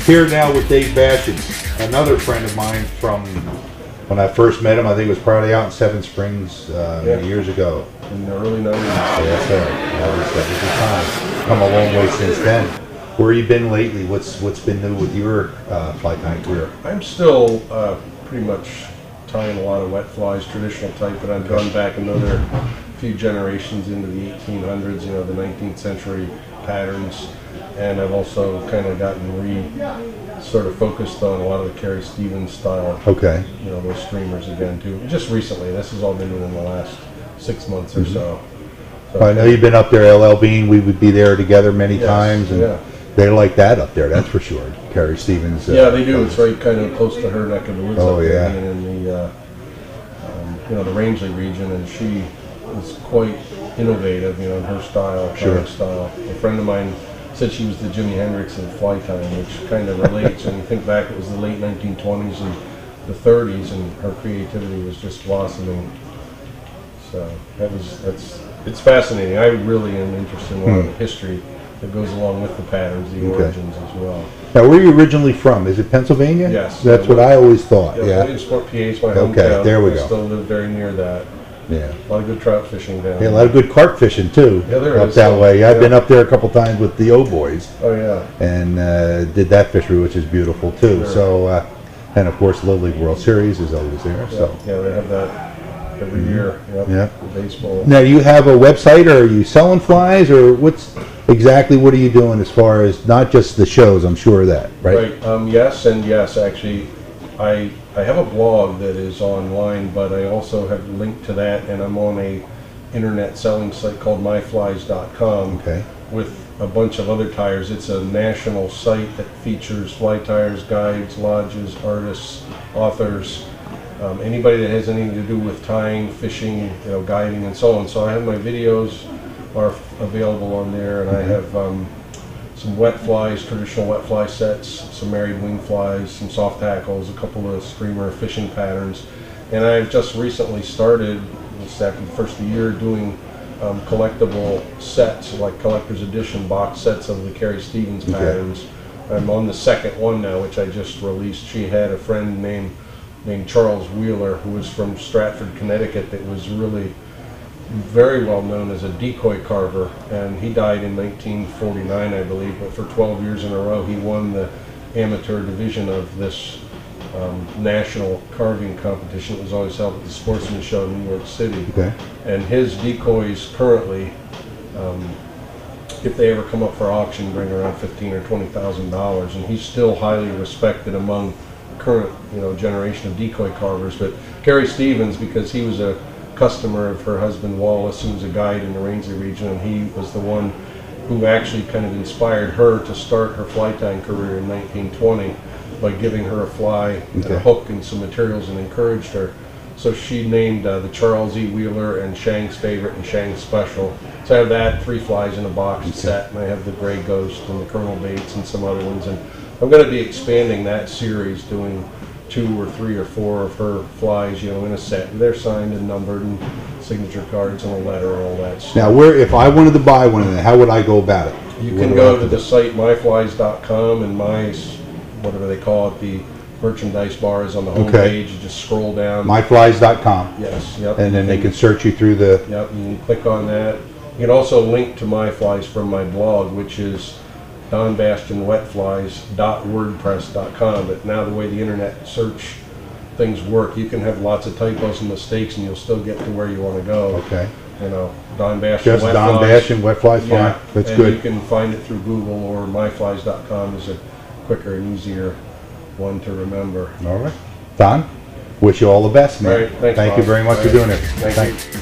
Here now with Dave Bastian, another friend of mine from when I first met him. I think it was probably out in Seven Springs years ago. In the early 90s. Yes, sir. That was a good time. Come a long way since then. Where you been lately? What's been new with your fly tying career? I'm still pretty much tying a lot of wet flies, traditional type, but I've gone back another few generations into the 1800s, you know, the 19th century patterns, and I've also kind of gotten sort of focused on a lot of the Carrie Stevens style. Okay. You know, those streamers again too. Just recently, this has all been within the last 6 months or so. I know you've been up there, LL Bean. We would be there together many times, and they like that up there. That's for sure. Carrie Stevens. Yeah, they do. It's right kind of close to her neck of the woods. Oh, yeah. Being in the you know, the Rangeley region, and she is quite innovative, you know, in her style, style. A friend of mine said she was the Jimi Hendrix of fly tying, which kind of relates. When you think back, it was the late 1920s and the 30s, and her creativity was just blossoming. So it's fascinating. I really am interested in a lot of the history that goes along with the patterns, the origins as well. Now, where are you originally from? Is it Pennsylvania? Yes. That's what I always thought. Yeah. Williamsport, PA is my hometown. Okay, there we go. I still live very near that. Yeah. A lot of good trout fishing down there. Yeah, a lot of good carp fishing too. Yeah, there up is. that way. I've been up there a couple times with the O-Boys. Oh yeah. And did that fishery, which is beautiful too. Sure. So, and of course, Little League World Series is always there. Yeah. So. Yeah, they have that every year. Yep. Yeah. Baseball. Now, you have a website, or are you selling flies, or what are you doing as far as not just the shows? I'm sure of that, right? Right. Yes and yes. Actually, I have a blog that is online, but I also have linked to that, and I'm on a internet selling site called myflies.com with a bunch of other tires. It's a national site that features fly tires, guides, lodges, artists, authors, anybody that has anything to do with tying, fishing, you know, guiding, and so on. So I have my videos are available on there, and I have some wet flies, traditional wet fly sets, some married wing flies, some soft tackles, a couple of streamer fishing patterns, and I've just recently started, just after the first of the year, doing collectible sets, like collector's edition box sets of the Carrie Stevens patterns. I'm on the second one now, which I just released. She had a friend named Charles Wheeler, who was from Stratford, Connecticut, that was really very well known as a decoy carver, and he died in 1949, I believe, but for 12 years in a row he won the amateur division of this national carving competition that was always held at the Sportsman Show in New York City. And his decoys currently, if they ever come up for auction, bring around $15,000 or $20,000, and he's still highly respected among current, you know, generation of decoy carvers. But Carrie Stevens, because he was a customer of her husband Wallace, who was a guide in the Rangeley region, and he was the one who actually kind of inspired her to start her fly tying career in 1920 by giving her a fly and a hook and some materials, and encouraged her. So she named the Charles E. Wheeler and Shang's Favorite and Shang's Special. So I have that, 3 flies in a box set, and I have the Gray Ghost and the Colonel Bates and some other ones, and I'm going to be expanding that series, doing 2 or 3 or 4 of her flies, you know, in a set, and they're signed and numbered, and signature cards and a letter and all that stuff. Now, if I wanted to buy one of them, how would I go about it? You can go to the site myflies.com, and whatever they call it, the merchandise bar is on the home page. You just scroll down. Myflies.com. Yes, yep. And then they can search you through the... Yep, you can click on that. You can also link to my flies from my blog, which is donbastianwetflies.wordpress.com. But now the way the internet search things work, you can have lots of typos and mistakes, and you'll still get to where you want to go. You know, Don Bastian. Just Don Bastian Wetflies, fine. That's good. You can find it through Google, or myflies.com is a quicker and easier one to remember. All right. Don, wish you all the best, man. All right, thanks, Thank you very much for doing it. Thank you.